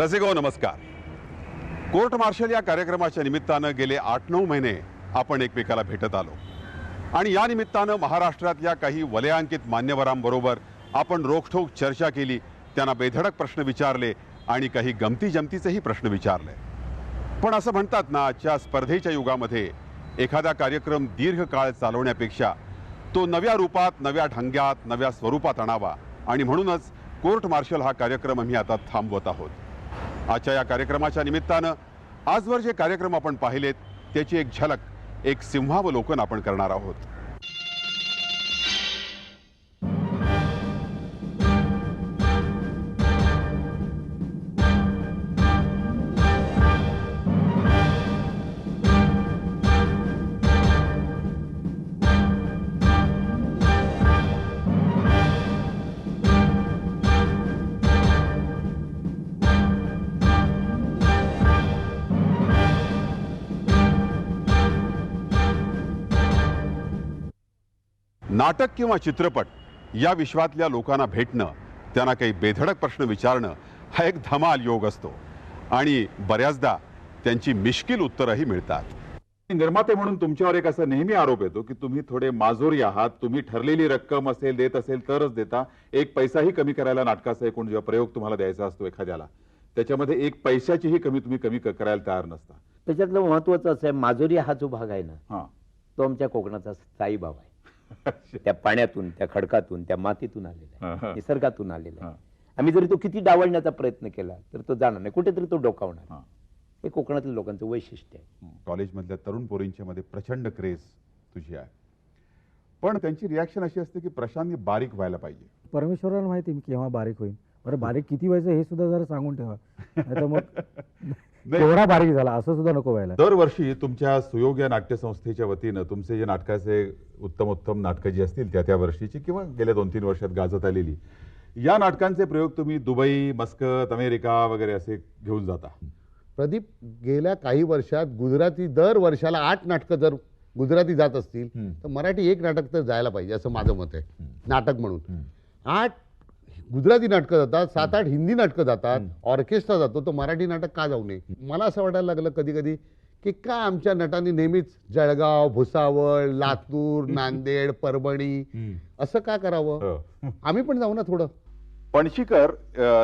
रसिको नमस्कार. Court marshal या कार्यक्रमाच्या निमित्तानं गेले 8-9 महिने आपण एकमेकाला भेटत आलो आणि या निमित्तानं महाराष्ट्रातल्या काही वलयांकित मान्यवरांबरोबर आपण रोखठोक चर्चा केली, त्यांना बेधडक प्रश्न विचारले आणि काही गमती जमतीचेही प्रश्न विचारले. पण असं म्हणतात ना, आजच्या स्पर्धेच्या युगामध्ये एखादा कार्यक्रम दीर्घकाळ चालवण्यापेक्षा तो नव्या रूपात, नव्या ढंग्यात, नव्या स्वरूपात आणावा आणि म्हणूनच कोर्ट मार्शल हा कार्यक्रम आम्ही आता थांबवत आहोत. आजच्या या कार्यक्रमाच्या निमित्तानं आजवर जे कार्यक्रम आपण पाहिलेत त्याची एक झलक, एक सिंहावलोकन आपण करणार आहोत. नाटक किंवा चित्रपट या विश्वातल्या लोकांना भेटणं, त्यांना काही बेधडक प्रश्न विचारणं हा एक धमाल योग असतो आणि बऱ्याचदा त्यांची मिश्किल उत्तरही मिळतात. निर्माते म्हणून तुमच्यावर एक असा नेहमी आरोप येतो की तुम्ही थोडे माजोरी आहात. तुम्ही ठरलेली रक्कम असेल, देत असेल तरच देता. एक पैसाही कमी करायला नाटकाचा एकूण जेव्हा प्रयोग तुम्हाला द्यायचा असतो एखाद्याला, त्याच्यामध्ये एक पैशाचीही कमी करायला तयार नसता. त्याच्यातलं महत्वाचं असं आहे, माजोरी हा जो भाग आहे ना, हां, तो आमच्या कोकणाचा स्थायी भाव आहे. त्या पाण्यातून, त्या खडकातून, त्या मातीतून आलेला आहे, निसर्गातून आलेला आहे. आम्ही जरी तो किती डावलण्याचा प्रयत्न केला तर तो जाणार नाही, कुठेतरी तो डोकावणार. हे कोकणातील लोकांचं वैशिष्ट्य आहे. कॉलेजमधल्या तरुण पोरींच्या मध्ये प्रचंड क्रेज तुझी आहे, पण त्यांची रिॲक्शन अशी असते की प्रशांतनी बारीक व्हायला पाहिजे. परमेश्वराला माहिती मी केव्हा बारीक होईल. बरं, बारीक किती व्हायचं हे सुद्धा जरा सांगून ठेवा, नाहीतर मग केवढा बारीक झाला असं सुद्धा नको व्हायला. दरवर्षी तुमच्या सुयोग या नाट्यसंस्थेच्या वतीनं तुमचे जे नाटकाचे उत्तम नाटकं जी असतील त्या वर्षीची किंवा गेल्या 2-3 वर्षात गाजत आलेली या नाटकांचे प्रयोग तुम्ही दुबई, मस्कत, अमेरिका वगैरे असे घेऊन जाता. प्रदीप, गेल्या काही वर्षात गुजराती दर वर्षाला 8 नाटकं जर गुजराती जात असतील तर मराठी 1 नाटक तर जायला पाहिजे असं माझं मत आहे. नाटक म्हणून 8 गुजराती नाटकं जातात, 7-8 हिंदी नाटकं जातात, ऑर्केस्ट्रा जातो, तर मराठी नाटक का जाऊ नये. मला असं वाटायला लागलं कधी कधी की का आमच्या नटांनी नेहमीच जळगाव, भुसावळ, लातूर, नांदेड, परभणी असं का करावं. आम्ही पण जाऊ ना थोडं. पणशीकर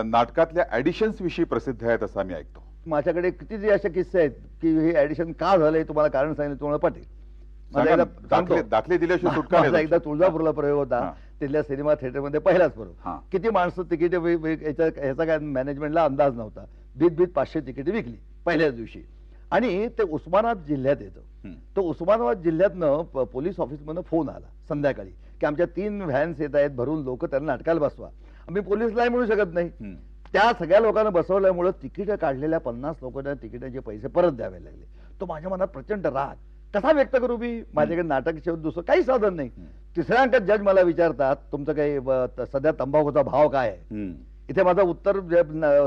नाटकातल्या ऍडिशन्स विषयी प्रसिद्ध आहेत असं आम्ही ऐकतो. माझ्याकडे किती असे किस्से आहेत की हे ऍडिशन का झालंय, तुम्हाला कारण सांगितलं तुम्हाला पटेल. दाखले दिल्याशिवाय सुटका नाही. एकदा तुळजापूरला प्रयोग होता, तिथल्या सिनेमा थिएटरमध्ये पहिलाच प्रयोग. किती माणसं तिकीट, ह्याचा काय मॅनेजमेंटला अंदाज नव्हता. बीत 500 तिकीट विकली पहिल्याच दिवशी. आणि ते उस्मानाबाद जिल्ह्यात येतं. तो उस्मानाबाद जिल्ह्यातनं पोलीस ऑफिसमधनं फोन आला संध्याकाळी की आमच्या 3 व्हॅन्स येत आहेत भरून, लोक त्यांना नाटकाला बसवा. आम्ही पोलीसलाही म्हणू शकत नाही. त्या सगळ्या लोकांना बसवल्यामुळे तिकीट काढलेल्या 50 लोकांना तिकिटाचे पैसे परत द्यावे लागले. तो माझ्या मनात प्रचंड राग. कसा व्यक्त करू मी? माझ्याकडे नाटक शेवट दुसरं काही साधन नाही. तिसऱ्या अंकात जज मला विचारतात तुमचं काही सध्या तंबाखूचा भाव काय आहे. इथे माझं उत्तर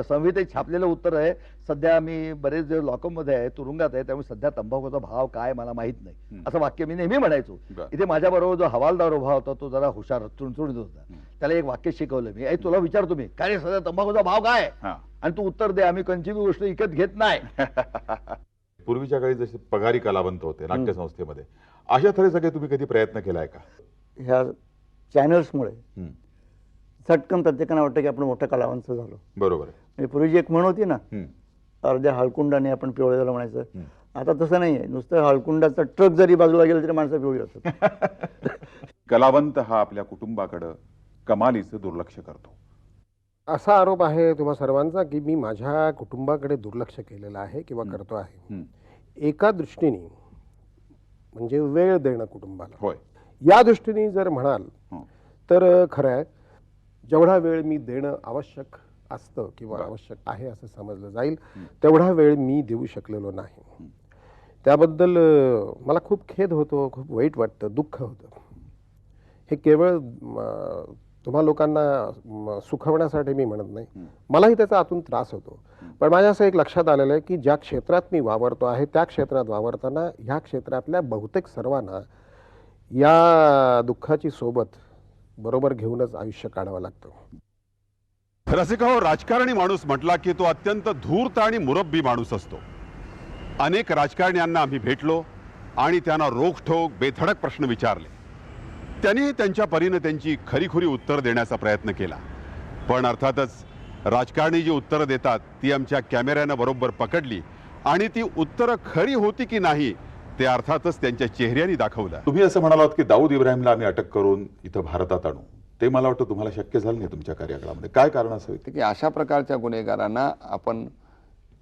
संहितेत छापलेलं उत्तर आहे, सध्या मी बरेच जे लॉकअपमध्ये आहे, तुरुंगात आहे, त्यामुळे सध्या तंबाखूचा भाव काय मला माहित नाही, असं वाक्य मी नेहमी म्हणायचो. इथे माझ्याबरोबर जो हवालदार उभा होता तो जरा हुशार, चुणचुणीत होता. त्याला एक वाक्य शिकवलं मी, आई तुला विचारतो मी, काय रे सध्या तंबाखूचा भाव काय आणि तू उत्तर दे. आम्ही कोणची गोष्ट विकत घेत नाही. पूर्वीच्या काळी जसे पगारी कलावंत होते नाट्यसंस्थेमध्ये, अशा तऱ्हेचा तुम्ही कधी प्रयत्न केलाय का? ह्या चॅनल्समुळे चटकन प्रत्येकाने वाटतं की आपण मोठ्या कलावंत झालो. बरोबर आहे. म्हणजे पूर्वी जी एक म्हण होती ना, अर्ध्या हळकुंडाने आपण पिवळे झालं म्हणायचं. आता तसं नाही आहे. नुसतं हळकुंडाचा ट्रक जरी बाजूला गेला तरी माणसं पिवळी होतात. कलावंत हा आपल्या कुटुंबाकडं कमालीचं दुर्लक्ष करतो असा आरोप आहे तुम्हा सर्वांचा की मी माझ्या कुटुंबाकडे दुर्लक्ष केलेलं आहे किंवा करतो आहे. एका दृष्टीने म्हणजे वेळ देणं कुटुंबाला, होय, या दृष्टीने जर म्हणाल तर खरं आहे, जेवढा वेळ मी देणं आवश्यक असतं किंवा आवश्यक आहे असं समजलं जाईल तेवढा वेळ मी देऊ शकलेलो नाही. त्याबद्दल मला खूप खेद होतो, खूप वाईट वाटतं, दुःख होतं. हे केवळ तुम्हा लोकांना सुखवण्यासाठी मी म्हणत नाही, मलाही त्याचा आतून त्रास होतो. पण माझ्या असं एक लक्षात आलेलं आहे की ज्या क्षेत्रात मी वावरतो आहे त्या क्षेत्रात वावरताना ह्या क्षेत्रातल्या बहुतेक सर्वांना या दुःखाची सोबत बरोबर घेऊनच आयुष्य काढावं लागतं. रसिकाहो, राजकारणी माणूस म्हटला की तो अत्यंत धूर्त आणि मुरब्बी माणूस असतो. अनेक राजकारण्यांना आम्ही भेटलो आणि त्यांना रोखठोक बेधडक प्रश्न विचारले. त्यांनी त्यांच्या परीने त्यांची खरीखुरी उत्तर देण्याचा प्रयत्न केला. पण अर्थातच राजकारणी जी उत्तरं देतात ती आमच्या कॅमेऱ्यानं बरोबर पकडली आणि ती उत्तरं खरी होती की नाही ते अर्थातच त्यांच्या चेहऱ्याने दाखवलं. तुम्ही असं म्हणालात की दाऊद इब्राहिमला आम्ही अटक करून इथं भारतात आणू. ते मला वाटतं तुम्हाला शक्य झालं नाही तुमच्या कार्यकाळामध्ये. काय कारण असावे की अशा प्रकारच्या गुन्हेगारांना आपण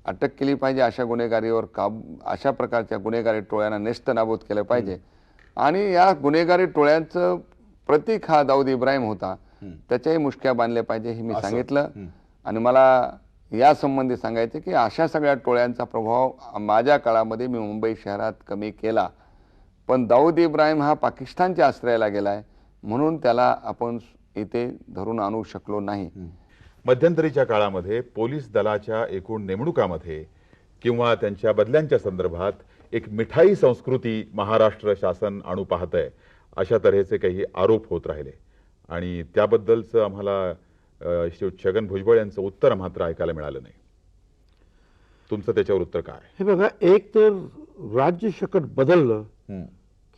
अटक केली पाहिजे, अशा गुन्हेगारीवर अशा प्रकारच्या गुन्हेगारी टोळ्यांना नेस्तनाबूत केलं पाहिजे. आणि या गुन्हेगारी टोळ्यांचं प्रतीक हा दाऊद इब्राहिम होता, त्याच्याही मुष्क्या बांधल्या पाहिजे हे मी सांगितलं. आणि मला या संबंधी सांगायचे की अशा सगळ्या टोळ्यांचा प्रभाव माझ्या काळामध्ये मी मुंबई शहरात कमी केला, पण दाऊद इब्राहिम हा पाकिस्तानच्या आश्रयाला गेलाय म्हणून त्याला आपण इथे धरून आणू शकलो नाही. मध्यंतरीच्या काळामध्ये पोलीस दलाच्या एकूण नेमणुकामध्ये किंवा त्यांच्या बदल्यांच्या संदर्भात एक मिठाई संस्कृती महाराष्ट्र शासन आणू पाहतंय अशा तऱ्हेचे काही आरोप होत राहिले आणि त्याबद्दलचं आम्हाला छगन भुजबळ यांचं उत्तर मात्र ऐकायला मिळालं नाही. तुमचं त्याच्यावर उत्तर काय? हे बघा, एक तर राज्य शकट बदललं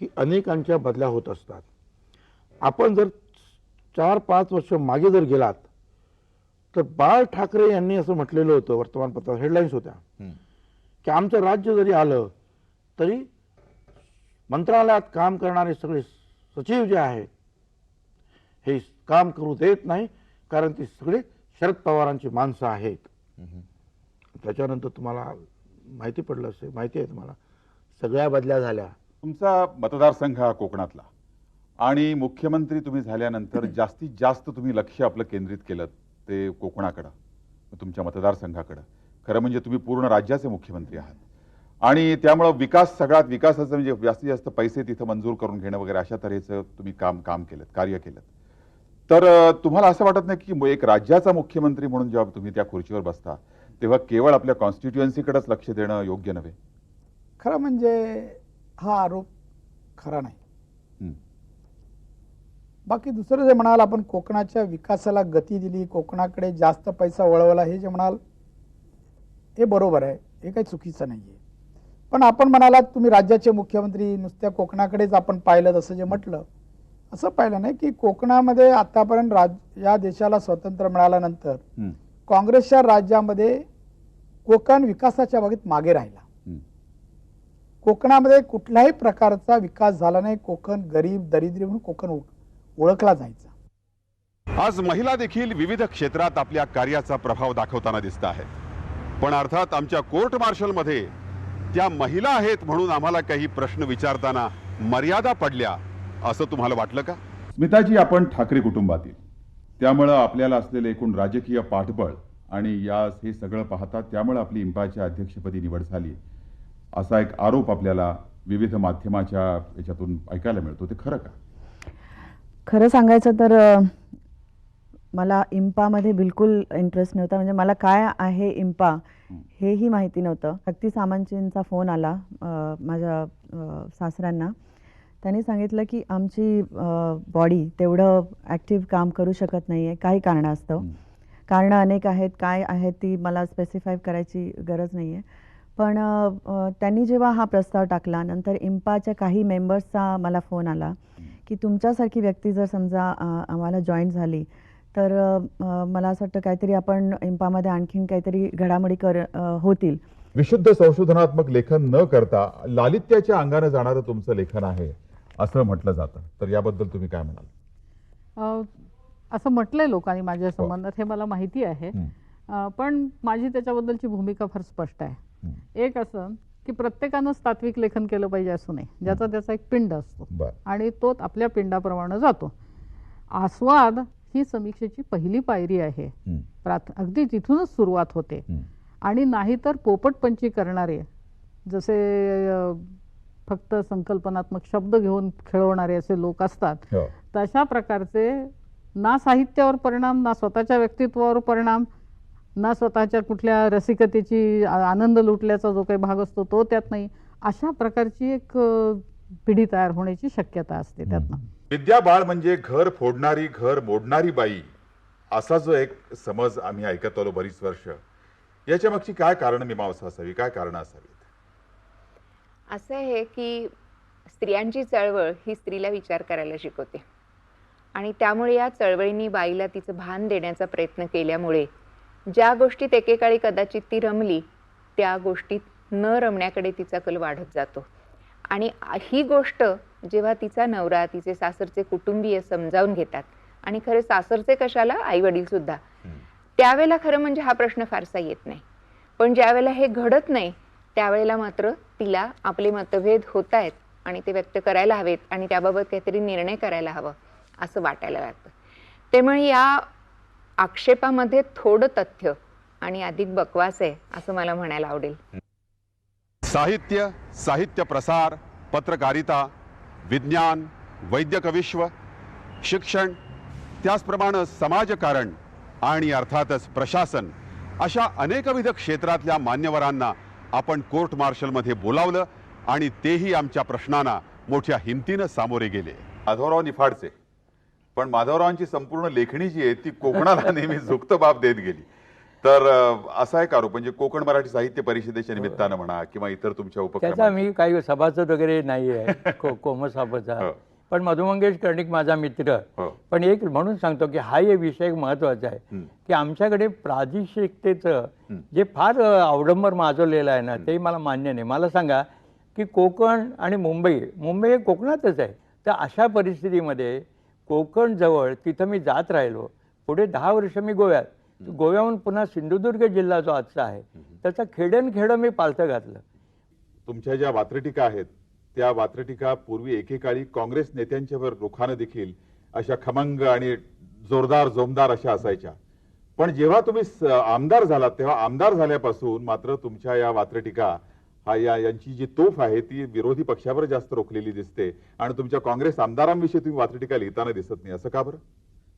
की अनेकांच्या बदल्या होत असतात. आपण जर 4-5 वर्ष मागे जर गेलात तर बाळ ठाकरे यांनी असं म्हटलेलं होतं, वर्तमानपत्रात हेडलाईन्स होत्या की आमचं राज्य जरी आलं तरी मंत्रालयात काम करणारे सगळे सचिव जे आहेत हे काम करू देत नाही, कारण ती सगळे शरद पवारांची माणसं आहेत. त्याच्यानंतर तुम्हाला माहिती पडलं असेल, माहिती आहे तुम्हाला, सगळ्या बदल्या झाल्या. तुमचा मतदारसंघ हा कोकणातला आणि मुख्यमंत्री तुम्ही झाल्यानंतर जास्तीत जास्त तुम्ही लक्ष आपलं केंद्रित केलं ते कोकणाकडं, तुमच्या मतदारसंघाकडं. खरं म्हणजे तुम्ही पूर्ण राज्याचे मुख्यमंत्री आहात आणि त्यामुळं विकास, सगळ्यात विकासाचं म्हणजे जास्तीत जास्त पैसे तिथं मंजूर करून घेणं वगैरे अशा तऱ्हेचं तुम्ही काम केलं, कार्य केलं. तर तुम्हाला असं वाटत नाही की एक राज्याचा मुख्यमंत्री म्हणून जेव्हा तुम्ही त्या खुर्चीवर बसता तेव्हा केवळ आपल्या कॉन्स्टिट्युएन्सीकडेच लक्ष देणं योग्य नव्हे? खरं म्हणजे हा आरोप खरा नाही. बाकी दुसरं जे म्हणाल आपण कोकणाच्या विकासाला गती दिली, कोकणाकडे जास्त पैसा वळवला, हे जे म्हणाल हे बरोबर आहे, हे काही चुकीचं नाही आहे. पण आपण म्हणालात तुम्ही राज्याचे मुख्यमंत्री, नुसत्या कोकणाकडेच आपण पाहिलं तसं जे म्हटलं, असं पाहिलं नाही की कोकणामध्ये आतापर्यंत या देशाला स्वातंत्र्य मिळाल्यानंतर काँग्रेसच्या राज्यामध्ये कोकण विकासाच्या बाबतीत मागे राहिला. कोकणामध्ये कुठल्याही प्रकारचा विकास झाला नाही. कोकण गरीब दरिद्री म्हणून कोकण ओळखला जायचा. आज महिला देखील विविध क्षेत्रात आपल्या कार्याचा प्रभाव दाखवताना दिसत आहेत. पण अर्थात आमच्या कोर्ट मार्शलमध्ये त्या महिला आहेत म्हणून आम्हाला काही प्रश्न विचारताना मर्यादा पडल्या असं तुम्हाला वाटलं का? स्मिताजी, आपण ठाकरे कुटुंबातील, त्यामुळं आपल्याला असलेले एकूण राजकीय पाठबळ आणि हे सगळं पाहता त्यामुळे आपली इंपाच्या अध्यक्षपदी निवड झाली असा एक आरोप आपल्याला विविध माध्यमाच्या याच्यातून ऐकायला मिळतो. ते खरं का? खरं सांगायचं तर मला इम्पामध्ये बिलकुल इंटरेस्ट नव्हता. म्हणजे मला काय आहे इम्पा हेही माहिती नव्हतं. शक्ती सामंतजींचा फोन आला माझ्या सासऱ्यांना. त्यांनी सांगितलं की आमची बॉडी तेवढं ॲक्टिव्ह काम करू शकत नाही आहे काही कारणास्तव. कारणं अनेक आहेत, काय आहेत ती मला स्पेसिफाय करायची गरज नाही आहे. पण त्यांनी जेव्हा हा प्रस्ताव टाकला नंतर इम्पाच्या काही मेंबर्सचा मला फोन आला की तुमच्यासारखी व्यक्ती जर समजा आम्हाला जॉईन झाली तर मला असं वाटतं काहीतरी आपण इम्पामध्ये आणखीन काहीतरी घडामोडी होतील. विशुद्ध संशोधनात्मक लेखन न करता लालित्याच्या अंगाने जाणारं तुमचं लेखन आहे असं म्हटलं जातं, तर याबद्दल तुम्ही काय म्हणाल? असं म्हटलंय लोकांनी माझ्या संबंधात, हे मला माहिती आहे. पण माझी त्याच्याबद्दलची भूमिका फार स्पष्ट आहे. एक असं की प्रत्येकानंच तात्विक लेखन केलं पाहिजे असं नाही. ज्याचा त्याचा एक पिंड असतो आणि तो आपल्या पिंडाप्रमाणे जातो. आस्वाद ही समीक्षेची पहिली पायरी आहे. अगदी तिथूनच सुरुवात होते. आणि नाहीतर पोपटपंची करणारे, जसे फक्त संकल्पनात्मक शब्द घेऊन खेळवणारे असे लोक असतात, तशा प्रकारचे ना साहित्यावर परिणाम, ना स्वतःच्या व्यक्तित्वावर परिणाम, ना स्वतःच्या कुठल्या रसिकतेची आनंद लुटल्याचा जो काही भाग असतो तो त्यात नाही, अशा प्रकारची एक पिढी तयार होण्याची शक्यता असते त्यातनं. विद्या बाळ म्हणजे घर फोडणारी घर मोडणारी बाई असा जो एक समज आम्ही ऐकत आलो बरीच वर्ष, याच्या मागची काय कारण मीमांसा असावी, काय कारण असावीत? असं आहे की स्त्रियांची चळवळ ही स्त्रीला विचार करायला शिकवते आणि त्यामुळे या चळवळींनी बाईला तिचं भान देण्याचा प्रयत्न केल्यामुळे ज्या गोष्टीत एकेकाळी कदाचित ती रमली त्या गोष्टीत न रमण्याकडे तिचा कल वाढत जातो. आणि ही गोष्ट जेव्हा तिचा नवरा, तिचे सासरचे कुटुंबीय समजावून घेतात, आणि खरे सासरचे कशाला, आई वडील सुद्धा, त्यावेळेला खरं म्हणजे हा प्रश्न फारसा येत नाही. पण ज्यावेळेला हे घडत नाही त्यावेळेला मात्र तिला आपले मतभेद होत आहेत आणि ते व्यक्त करायला हवेत आणि त्याबाबत काहीतरी निर्णय करायला हवं असं वाटायला लागतं. त्यामुळे या आक्षेपामध्ये थोडं तथ्य आणि अधिक बकवास आहे असं मला म्हणायला आवडेल. साहित्य, साहित्य प्रसार, पत्रकारिता, विज्ञान, वैद्यक विश्व, शिक्षण, त्याचप्रमाणे समाजकारण आणि अर्थातच प्रशासन अशा अनेकविध क्षेत्रातल्या मान्यवरांना आपण कोर्ट मार्शलमध्ये बोलावलं आणि तेही आमच्या प्रश्नांना मोठ्या हिमतीनं सामोरे गेले. माधवराव निफाडचे, पण माधवरावांची संपूर्ण लेखणी जी आहे ती कोकणाला नेहमी झुकतं बाब देत गेली. तर असा एक आरोप म्हणजे कोकण मराठी साहित्य परिषदेच्या निमित्तानं म्हणा किंवा इतर तुमच्या त्याचा उपक्रम, मी काही सभासद वगैरे नाही आहे कोमसाबाचा, पण मधु मंगेश कर्णिक माझा मित्र. पण एक म्हणून सांगतो की हा एक विषय महत्वाचा आहे की आमच्याकडे प्रादेशिकतेचं जे फार अवडंबर माजवलेलं आहे ना ते मला मान्य नाही. मला सांगा की कोकण आणि मुंबई हे कोकणातच आहे, तर अशा परिस्थितीमध्ये कोकण जवळ तिथं मी जात राहिलो. पुढे 10 वर्ष मी गोव्याहून पुन्हा सिंधुदुर्ग जिल्हा जो आजचा आहे त्याचा खेडं मी पालथं घातलं. तुमच्या ज्या वात्रटिका आहेत त्या वात्रटिका पूर्वी एकेकाळी काँग्रेस नेत्यांच्यावर रुखानं देखील अशा खमंग आणि जोमदार अशा असायच्या. पण जेव्हा तुम्ही आमदार झालात तेव्हा आमदार झाल्यापासून मात्र तुमच्या या वात्रटिका यांची जी तोफ आहे ती विरोधी पक्षावर जास्त रोखलेली दिसते आणि तुमच्या काँग्रेस आमदारांविषयी तुम्ही वात्रटिका लिहिताना दिसत नाही. असं का बरं?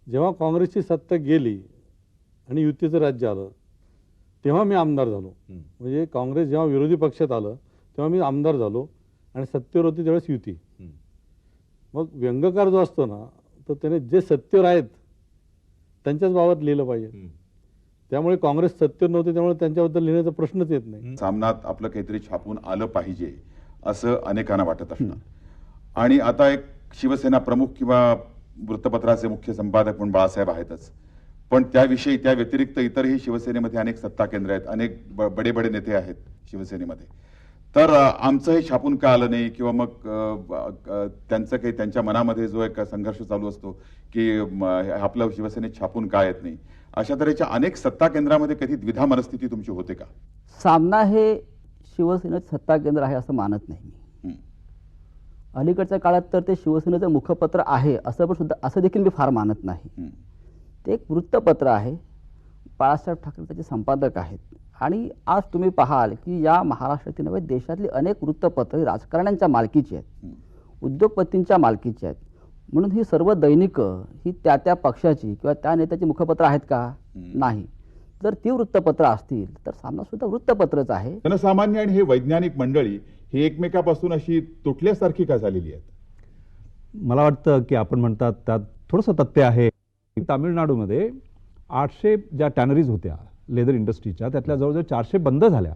जेव्हा काँग्रेसची सत्ता गेली आणि युतीचं राज्य आलं तेव्हा मी आमदार झालो. म्हणजे काँग्रेस जेव्हा विरोधी पक्षात आलं तेव्हा मी आमदार झालो आणि सत्तेवर होती त्यावेळेस युती. मग व्यंगकार जो असतो ना तर त्याने जे सत्तेवर आहेत त्यांच्याच बाबत लिहिलं पाहिजे. त्यामुळे काँग्रेस सत्तेवर नव्हते त्यामुळे त्यांच्याबद्दल लिहिण्याचा प्रश्नच येत नाही. सामनात आपलं काहीतरी छापून आलं पाहिजे असं अनेकांना वाटत असणार. आणि आता एक शिवसेना प्रमुख किंवा वृत्तपत्राचे मुख्य संपादक म्हणून बाळासाहेब आहेतच, पण त्याविषयी त्या व्यतिरिक्त इतरही शिवसेनेमध्ये अनेक सत्ता केंद्र आहेत, अनेक बडे बडे नेते आहेत शिवसेनेमध्ये. तर आमचं हे छापून का आलं नाही किंवा मग त्यांचं काही त्यांच्या मनामध्ये जो एक संघर्ष चालू असतो की आपलं शिवसेनेत छापून का येत नाही, अशा तऱ्हेच्या अनेक सत्ता केंद्रामध्ये कधी द्विधा मनस्थिती तुमची होते का? सामना हे शिवसेनेत सत्ता केंद्र आहे असं मानत नाही मी. अलीकडच्या काळात तर ते शिवसेनेचं मुखपत्र आहे असं देखील मी फार मानत नाही. ते एक वृत्तपत्र आहे. बाळासाहेब ठाकरे त्याचे संपादक आहेत. आणि आज तुम्ही पाहाल की या महाराष्ट्रातील नव्हे देशातली अनेक वृत्तपत्र राजकारण्यांच्या मालकीची आहेत, उद्योगपतींच्या मालकीची आहेत. म्हणून ही सर्व दैनिकं ही त्या पक्षाची किंवा त्या नेत्याची मुखपत्र आहेत का? नाही. जर ती वृत्तपत्र असतील तर सामना सुद्धा वृत्तपत्रच आहे. जनसामान्य आणि हे वैज्ञानिक मंडळी ही एकमेकापासून अशी तुटल्यासारखी का झालेली आहेत? मला वाटतं की आपण म्हणतात त्यात थोडंसं तथ्य आहे. तामिळनाडूमध्ये 800 ज्या टॅनरीज होत्या लेदर इंडस्ट्रीच्या त्यातल्या जवळजवळ 400 बंद झाल्या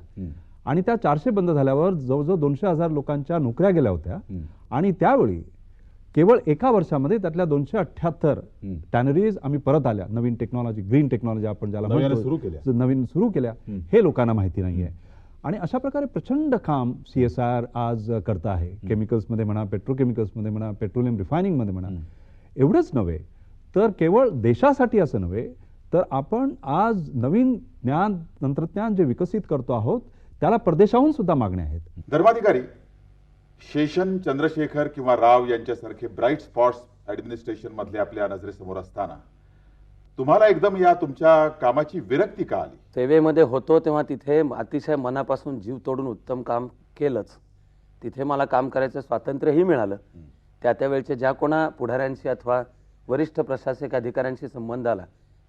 आणि त्या 400 बंद झाल्यावर जवळजवळ 200,000 लोकांच्या नोकऱ्या गेल्या होत्या. आणि त्यावेळी केवळ एका वर्षामध्ये त्यातल्या 278 टॅनरीज आम्ही परत आल्या. नवीन टेक्नॉलॉजी, ग्रीन टेक्नॉलॉजी आपण ज्याला म्हणतो नवीन सुरू केल्या. हे लोकांना माहिती नाहीये. आणि अशा प्रकारे प्रचंड काम CSR आज करत आहे. केमिकल्समध्ये म्हणा, पेट्रोकेमिकल्समध्ये म्हणा, पेट्रोलियम रिफायनिंगमध्ये म्हणा. एवढंच नव्हे तर केवळ देशासाठी असं नव्हे तर आपण आज नवीन ज्ञान तंत्रज्ञान जे विकसित करतो आहोत त्याला परदेशाहून सुद्धा मागण्या आहेत. धर्माधिकारी शेषन, चंद्रशेखर किंवा राव यांच्यासारखे ब्राईट स्पॉट्स ऍडमिनिस्ट्रेशन मधले आपल्या नजरेसमोर असताना तुम्हाला एकदम या तुमच्या कामाची विरक्ती का आली? सेवेमध्ये होतो तेव्हा तिथे अतिशय मनापासून जीव तोडून उत्तम काम केलंच. तिथे मला काम करायचं स्वातंत्र्यही मिळालं. त्या वेळचे ज्या कोणा पुढाऱ्यांशी अथवा वरिष्ठ प्रशासक अधिकाऱ्यांशी संबंध आला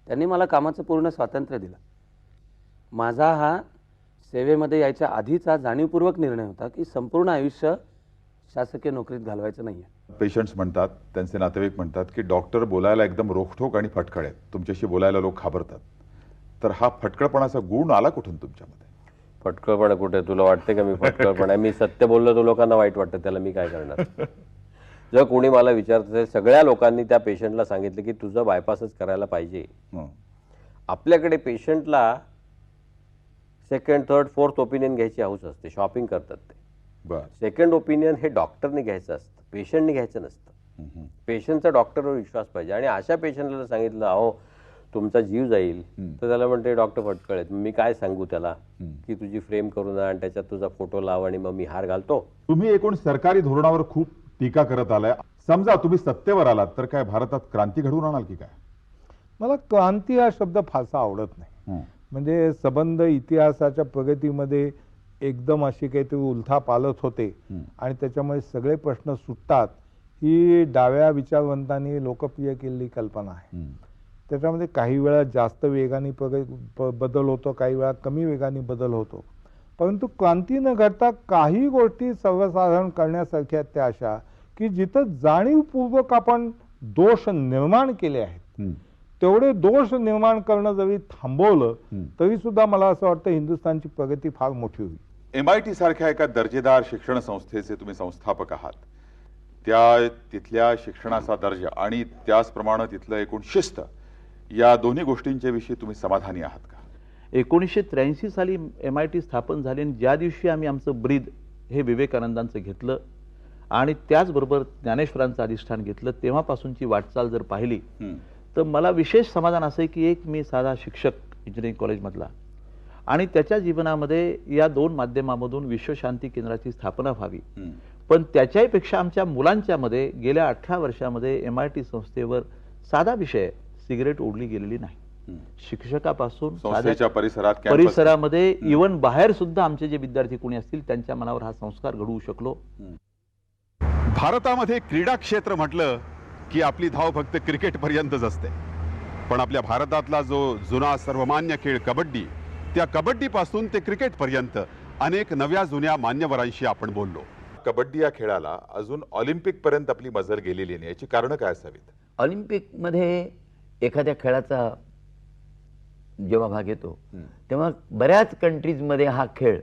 त्यांनी मला कामाचं पूर्ण स्वातंत्र्य दिलं. माझा हा सेवेमध्ये यायच्या आधीचा जाणीवपूर्वक निर्णय होता की संपूर्ण आयुष्य शासकीय नोकरीत घालवायचं नाहीये. पेशंट्स म्हणतात, त्यांचे नातेवाईक म्हणतात की डॉक्टर बोलायला एकदम रोखठोक आणि फटकळ आहेत, तुमच्याशी बोलायला लोक घाबरतात. तर हा फटकळपणाचा गुण आला कुठून तुमच्यामध्ये? फटकळपणा कुठे? तुला वाटते का मी फटकळपणा? मी सत्य बोललो तर लोकांना वाईट वाटतं, त्याला मी काय करणार? जर कोणी मला विचारत असेल, सगळ्या लोकांनी त्या पेशंटला सांगितलं की तुझं बायपासच करायला पाहिजे. आपल्याकडे पेशंटला सेकंड, थर्ड, फोर्थ ओपिनियन घ्यायची हौस असते, शॉपिंग करतात ते. सेकंड ओपिनियन हे डॉक्टरने घ्यायचं असतं, पेशंटने घ्यायचं नसतं. पेशंटचा डॉक्टरवर विश्वास पाहिजे. आणि अशा पेशंटला सांगितलं अहो तुमचा जीव जाईल, तर त्याला म्हणते डॉक्टर फटकळ आहेत. मी काय सांगू त्याला की तुझी फ्रेम करून आणि त्याच्यात तुझा फोटो लाव आणि मग मी हार घालतो? तुम्ही एकूण सरकारी धोरणावर खूप टीका करत आलाय. समजा तुम्ही सत्तेवर आलात तर काय भारतात क्रांती घडवून आणाल की काय? मला क्रांती हा शब्द फारसा आवडत नाही. म्हणजे संबंध इतिहासाच्या प्रगतीमध्ये एकदम अशी काहीतरी उलथापालथ होते आणि त्याच्यामुळे सगळे प्रश्न सुटतात, ही डाव्या विचारवंतांनी लोकप्रिय केलेली कल्पना आहे. त्याच्यामध्ये काही वेळा जास्त वेगाने बदल होतो, काही वेळा कमी वेगाने बदल होतो. परंतु क्रांती न घडता काही गोष्टी सर्वसाधारण करण्यासारख्या आहेत त्या अशा की जिथं जाणीवपूर्वक आपण दोष निर्माण केले आहेत, तेवढे दोष निर्माण करणं जरी थांबवलं तरी सुद्धा मला असं वाटतं हिंदुस्थानची प्रगती फार मोठी होईल. MIT सारख्या एका दर्जेदार शिक्षण संस्थेचे तुम्ही संस्थापक आहात. त्या तिथल्या शिक्षणाचा दर्जा आणि त्याचप्रमाणे तिथलं एकूण शिस्त, या दोन्ही गोष्टींच्या विषयी तुम्ही समाधानी आहात का? 1983 साली MIT स्थापन झाले आणि ज्या दिवशी आम्ही आमचं ब्रीद हे विवेकानंदांचं घेतलं आणि त्याचबरोबर ज्ञानेश्वरांचं अधिष्ठान घेतलं, तेव्हापासूनची वाटचाल जर पाहिली तर मला विशेष समाधान असं आहे की एक मी साधा शिक्षक इंजिनिअरिंग कॉलेजमधला आणि त्याच्या जीवनामध्ये या दोन माध्यमामधून विश्वशांती केंद्राची स्थापना व्हावी. पण त्याच्याही पेक्षा आमच्या मुलांच्या मध्ये गेल्या 18 वर्षामध्ये MIT संस्थेवर साधा विषय सिगरेट ओढली गेलेली नाही. शिक्षकापासून संस्थेच्या परिसरामध्ये इव्हन बाहेर सुद्धा आमचे जे विद्यार्थी कोणी असतील त्यांच्या मनावर हा संस्कार घडवू शकलो. भारतामध्ये क्रीडा क्षेत्र म्हटलं की आपली धाव फक्त क्रिकेट पर्यंतच असते. पण आपल्या भारतातला जो जुना सर्वमान्य खेळ कबड्डी, त्या कबड्डी पासून ते क्रिकेट पर्यंत अनेक नव्या जुन्या मान्यवरांशी आपण बोललो. कबड्डी या खेळाला अजून ऑलिम्पिक पर्यंत आपली मजल गेलेली नाही, याची कारण काय असावीत? ऑलिम्पिकमध्ये एखाद्या खेळाचा जेव्हा भाग येतो तेव्हा बऱ्याच कंट्रीजमध्ये हा खेळ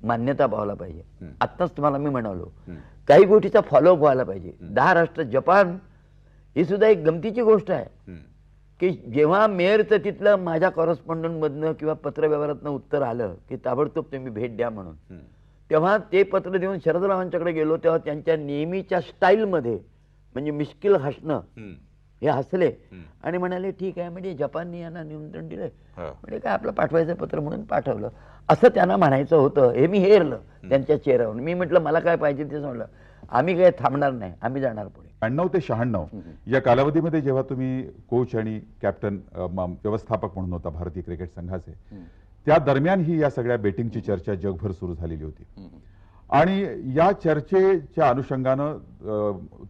मान्यता पाहायला पाहिजे. आत्ताच तुम्हाला मी म्हणालो काही गोष्टीचा फॉलोअप व्हायला पाहिजे. 10 राष्ट्र जपान ही सुद्धा एक गमतीची गोष्ट आहे की जेव्हा मेयरचं तिथलं माझ्या कॉरेस्पॉन्डंट मधनं किंवा पत्रव्यवहारातनं उत्तर आलं की ताबडतोब तुम्ही भेट द्या म्हणून, तेव्हा ते पत्र देऊन शरदरावांच्याकडे गेलो तेव्हा त्यांच्या नेहमीच्या स्टाईलमध्ये म्हणजे मिश्किल हसणं, हे हसले आणि म्हणाले ठीक आहे, म्हणजे जपानने यांना निमंत्रण दिलंय, म्हणजे काय आपलं पाठवायचं पत्र म्हणून पाठवलं असं त्यांना म्हणायचं होतं. हे मी हेरलं त्यांच्या चेहऱ्यावर. मी म्हटलं मला काय पाहिजे ते म्हणलं, आम्ही काय थांबणार नाही, आम्ही जाणार पुढे. 96 ते 96 या कालावधीमध्ये जेव्हा तुम्ही कोच आणि कॅप्टन व्यवस्थापक म्हणून होता भारतीय क्रिकेट संघाचे, त्या दरम्यान ही या सगळ्या बेटिंगची चर्चा जगभर सुरू झालेली होती आणि या चर्चेच्या अनुषंगानं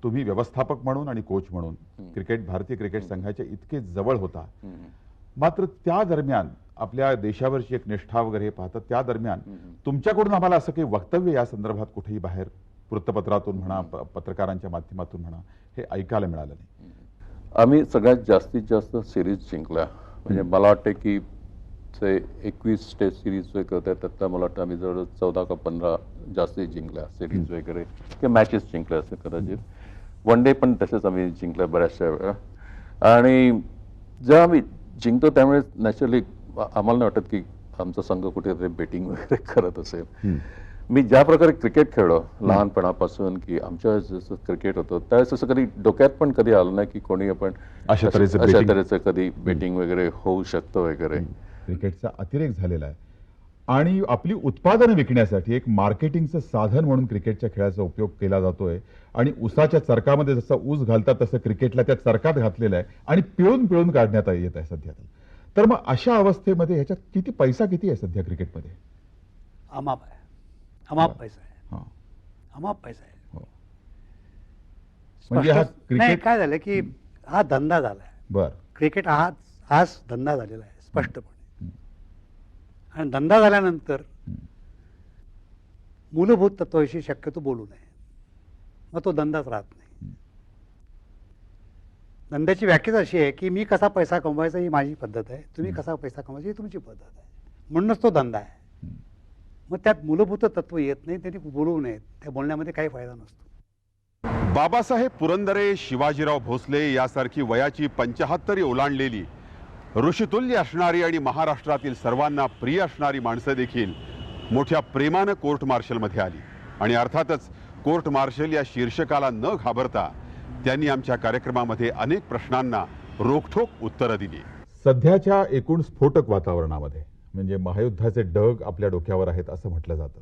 तुम्ही व्यवस्थापक म्हणून आणि कोच म्हणून भारतीय क्रिकेट संघाच्या इतके जवळ होता. मात्र त्या दरम्यान आपल्या देशावरची एक निष्ठा वगैरे पाहतात, त्या दरम्यान तुमच्याकडून आम्हाला असं काही वक्तव्य या संदर्भात कुठेही बाहेर वृत्तपत्रातून म्हणा, पत्रकारांच्या माध्यमातून म्हणा, हे ऐकायला मिळालं नाही. आम्ही सगळ्यात जास्तीत जास्त सिरीज जिंकल्या. म्हणजे मला वाटतं की 21 टेस्ट सिरीज वगैरे होत्या, त्यातल्या मला वाटतं आम्ही जवळ 14 का 15 जास्ती जिंकल्या सिरीज वगैरे किंवा मॅचेस जिंकल्या असेल कदाचित. वन डे पण तसेच आम्ही जिंकल्या बऱ्याचशा वेळा. आणि जेव्हा आम्ही जिंकतो त्यामुळे नॅचरली आम्हाला नाही वाटत की आमचा संघ कुठेतरी बेटिंग वगैरे करत असेल. मी ज्या प्रकारे क्रिकेट खेळलो लहानपणापासून की आमच्या जसं क्रिकेट होतं त्यावेळेस असं कधी डोक्यात पण कधी आलं नाही की कोणी आपण अशा तऱ्हेचं कधी बेटिंग वगैरे होऊ शकतं वगैरे. क्रिकेटचा अतिरेक झालेला आहे आणि आपली उत्पादनं विकण्यासाठी एक मार्केटिंगचं साधन म्हणून क्रिकेटच्या खेळाचा उपयोग केला जातोय आणि उसाच्या चरकामध्ये जसा ऊस घालतात तसं क्रिकेटला त्या चरकात घातलेलं आहे आणि पिळून पिळून काढण्यात येत आहे सध्या. तर मग अशा अवस्थेमध्ये ह्याच्यात किती पैसा आहे सध्या क्रिकेटमध्ये? अमाप आहे, अमाप पैसा आहे, अमाप पैसा आहे. म्हणजे हा क्रिकेट काय झालं की हा धंदा झालाय. बर, क्रिकेट हाच धंदा झालेला आहे स्पष्टपणे. आणि धंदा झाल्यानंतर मूलभूत तत्वाविषयी शक्यतो बोलू नये. मग तो धंदाच राहत नाही. धंद्याची व्याख्याच अशी आहे की मी कसा पैसा कमवायचा ही माझी पद्धत आहे, तुम्ही कसा पैसा कमवायचा ही तुमची पद्धत आहे, म्हणूनच तो धंदा आहे. मग त्यात मूलभूत तत्व येत नाही, त्यांनी बोलवू नयेत, त्या बोलण्यामध्ये काही फायदा नसतो. बाबासाहेब पुरंदरे, शिवाजीराव भोसले यासारखी वयाची 75 ओलांडलेली, ऋषितुल्य असणारी आणि महाराष्ट्रातील सर्वांना प्रिय असणारी माणसं देखील मोठ्या प्रेमानं कोर्ट मार्शलमध्ये आली. आणि अर्थातच कोर्ट मार्शल या शीर्षकाला न घाबरता त्यांनी आमच्या कार्यक्रमामध्ये अनेक प्रश्नांना रोखठोक उत्तरं दिली. सध्याच्या एकूण स्फोटक वातावरणामध्ये म्हणजे महायुद्धाचे ढग आपल्या डोक्यावर आहेत असं म्हटलं जातं.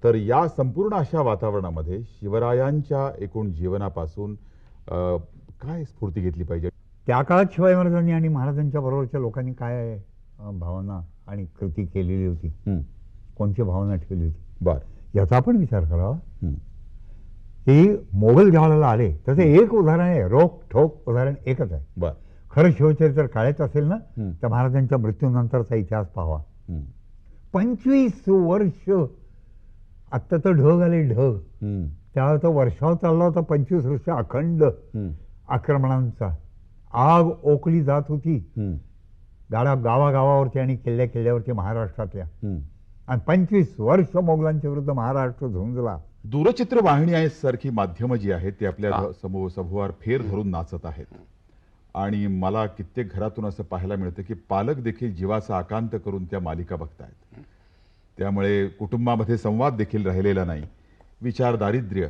तर या संपूर्ण अशा वातावरणामध्ये शिवरायांच्या एकूण जीवनापासून काय स्फूर्ती घेतली पाहिजे? त्या काळात शिवाजी महाराजांनी आणि महाराजांच्या बरोबरच्या लोकांनी काय भावना आणि कृती केलेली होती, कोणती भावना ठेवली होती, याचा आपण विचार करावा. की मोगल ज्यावेळेला आले त्याचं एक उदाहरण आहे, रोख ठोक उदाहरण एकच आहे. खरं शिवचरित्र काढायचं असेल ना तर महाराजांच्या मृत्यूनंतरचा इतिहास पाहावा. 25 वर्ष, आत्ता तर ढग आले ढग, त्यावेळेला तो वर्षाव चालला होता 25 वर्ष अखंड आक्रमणांचा. आग ओकली जात होती गावागावावरती आणि किल्ल्या किल्ल्यावरती महाराष्ट्रातल्या, आणि 25 वर्ष मोगलांच्या विरुद्ध महाराष्ट्र झुंजला. दूरचित्र वाहिनी आहे सारखी माध्यमं जी आहेत ती आपल्या समूहावर फेर धरून नाचत आहेत. आणि मला कित्येक घरातून असं पाहायला मिळतं की पालक देखील जीवाचा आकांत करून त्या मालिका बघतायत. त्यामुळे कुटुंबामध्ये संवाद देखील राहिलेला नाही, विचार दारिद्र्य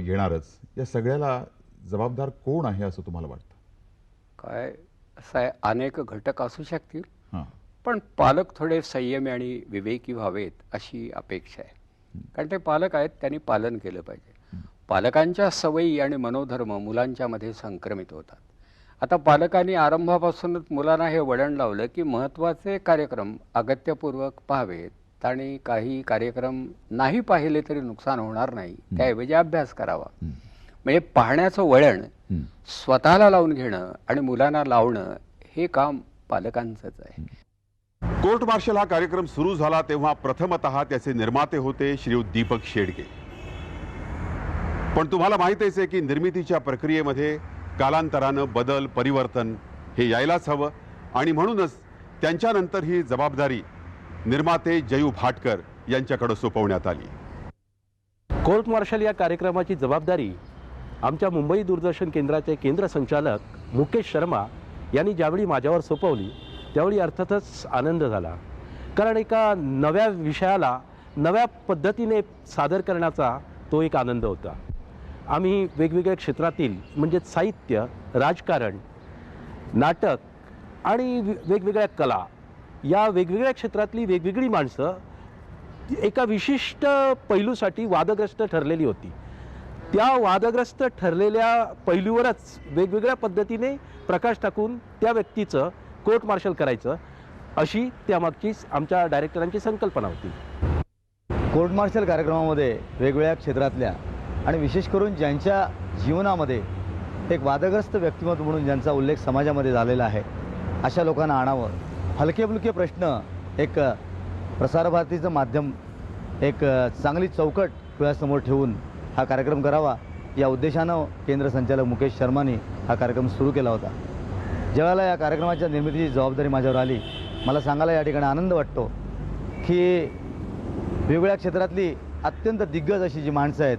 येणारच. या सगळ्याला जबाबदार कोण आहे असं तुम्हाला वाटतं? काय असं आहे, अनेक घटक असू शकतील, पण पालक थोडे संयमी आणि विवेकी व्हावेत अशी अपेक्षा आहे. कारण ते पालक आहेत, त्यांनी पालन केलं पाहिजे. पालकांच्या सवयी आणि मनोधर्म मुलांच्या मध्ये संक्रमित होतात. आता पालकांनी आरंभापासूनच मुलांना हे वळण लावलं की महत्त्वाचे कार्यक्रम अगत्यपूर्वक पाहावेत आणि काही कार्यक्रम नाही पाहिले तरी नुकसान होणार नाही, त्याऐवजी अभ्यास करावा. म्हणजे पाहण्याचं वळण स्वतःला लावून घेणं आणि मुलांना लावणं हे काम पालकांचंच आहे. कोर्ट मार्शल हा कार्यक्रम सुरू झाला तेव्हा प्रथमतः त्याचे निर्माते होते श्रीयुत दीपक शेडगे. पण तुम्हाला माहितीच आहे की निर्मितीच्या प्रक्रियेमध्ये कालांतरानं बदल परिवर्तन हे यायलाच हवं, आणि म्हणूनच त्यांच्यानंतर ही जबाबदारी निर्माते जयू भाटकर यांच्याकडे सोपवण्यात आली. कोर्ट मार्शल या कार्यक्रमाची जबाबदारी आमच्या मुंबई दूरदर्शन केंद्राचे केंद्र संचालक मुकेश शर्मा यांनी ज्यावेळी माझ्यावर सोपवली त्यावेळी अर्थातच आनंद झाला. कारण एका नव्या विषयाला नव्या पद्धतीने सादर करण्याचा तो एक आनंद होता. आम्ही वेगवेगळ्या क्षेत्रातील म्हणजे साहित्य, राजकारण, नाटक आणि वेगवेगळ्या कला या वेगवेगळ्या क्षेत्रातली वेगवेगळी माणसं एका विशिष्ट पैलूसाठी वादग्रस्त ठरलेली होती. त्या वादग्रस्त ठरलेल्या पैलूवरच वेगवेगळ्या पद्धतीने प्रकाश टाकून त्या व्यक्तीचं कोर्ट मार्शल करायचं अशी त्यामागची आमच्या डायरेक्टरांची संकल्पना होती. कोर्ट मार्शल कार्यक्रमामध्ये वेगवेगळ्या क्षेत्रातल्या आणि विशेष करून ज्यांच्या जीवनामध्ये एक वादग्रस्त व्यक्तिमत्व म्हणून ज्यांचा उल्लेख समाजामध्ये झालेला आहे अशा लोकांना आणावं. हलके-फुलके प्रश्न एक प्रसारभारतीचं माध्यम एक चांगली चौकट डोळ्यासमोर ठेवून हा कार्यक्रम करावा या उद्देशानं केंद्र संचालक मुकेश शर्मानी हा कार्यक्रम सुरू केला होता. ज्यावेळेला या कार्यक्रमाच्या निर्मितीची जबाबदारी माझ्यावर आली, मला सांगायला या ठिकाणी आनंद वाटतो की वेगवेगळ्या क्षेत्रातली अत्यंत दिग्गज अशी जी माणसं आहेत,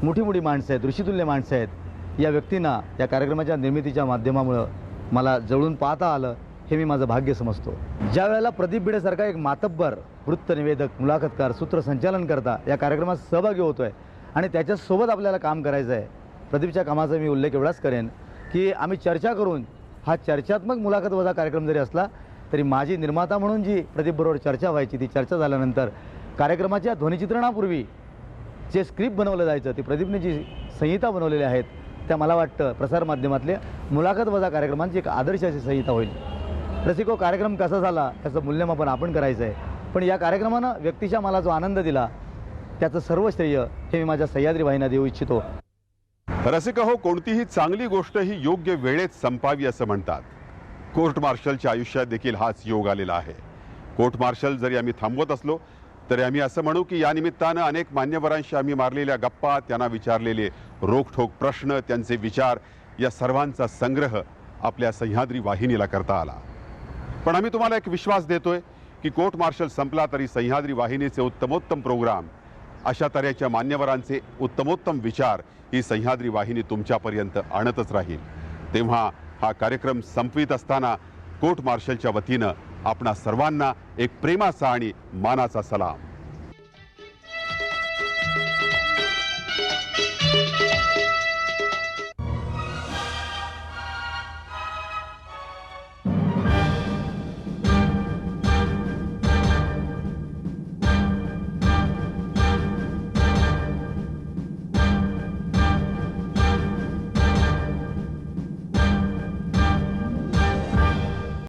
मोठी मोठी माणसं आहेत, ऋषितुल्य माणसं आहेत, या व्यक्तींना या कार्यक्रमाच्या निर्मितीच्या माध्यमामुळं मला जवळून पाहता आलं हे मी माझं भाग्य समजतो. ज्या वेळेला प्रदीप भिडेसारखा एक मातब्बर, वृत्तनिवेदक, मुलाखतकार, सूत्रसंचालन करता या कार्यक्रमात सहभागी होतो आहे आणि त्याच्यासोबत आपल्याला काम करायचं आहे. प्रदीपच्या कामाचा मी उल्लेख एवढाच करेन की आम्ही चर्चा करून हा चर्चात्मक मुलाखत वजा कार्यक्रम जरी असला तरी माझी निर्माता म्हणून जी प्रदीपबरोबर चर्चा व्हायची ती चर्चा झाल्यानंतर कार्यक्रमाच्या ध्वनिचित्रणापूर्वी जे स्क्रिप्ट बनवलं जायचं ती प्रदीपने जी संहिता बनवलेल्या आहेत त्या मला वाटतं प्रसारमाध्यमातल्या मुलाखत वजा कार्यक्रमांची एक आदर्श अशी संहिता होईल. रसिको, कार्यक्रम कसा झाला त्याचं मूल्यमापन आपण करायचं आहे, पण या कार्यक्रमानं व्यक्तीच्या मला जो आनंद दिला त्याचं सर्व श्रेय हे मी माझ्या सह्याद्री वाहिन्या देऊ इच्छितो. रसिक हो, कोणतीही चांगली गोष्ट ही योग्य वेळेत संपावी असं म्हणतात. कोर्ट मार्शलच्या आयुष्यात देखील हाच योग आलेला आहे. कोर्ट मार्शल जरी आम्ही थांबवत असलो तरी आम्ही असं म्हणू की या निमित्तानं अनेक मान्यवरांशी आम्ही मारलेल्या गप्पा, त्यांना विचारलेले रोखठोक प्रश्न, त्यांचे विचार या सर्वांचा संग्रह आपल्या सह्याद्री वाहिनीला करता आला. पण आम्ही तुम्हाला एक विश्वास देतोय की कोर्ट मार्शल संपला तरी सह्याद्री वाहिनीचे उत्तमोत्तम प्रोग्राम, अशा तऱ्हेच्या मान्यवरांचे उत्तमोत्तम विचार ही सह्याद्री वाहिनी तुमच्यापर्यंत आणतच राहील. तेव्हा हा कार्यक्रम संपवित असताना कोर्ट मार्शलच्या वतीनं आपणा सर्वांना एक प्रेमाचा आणि मानाचा सलाम.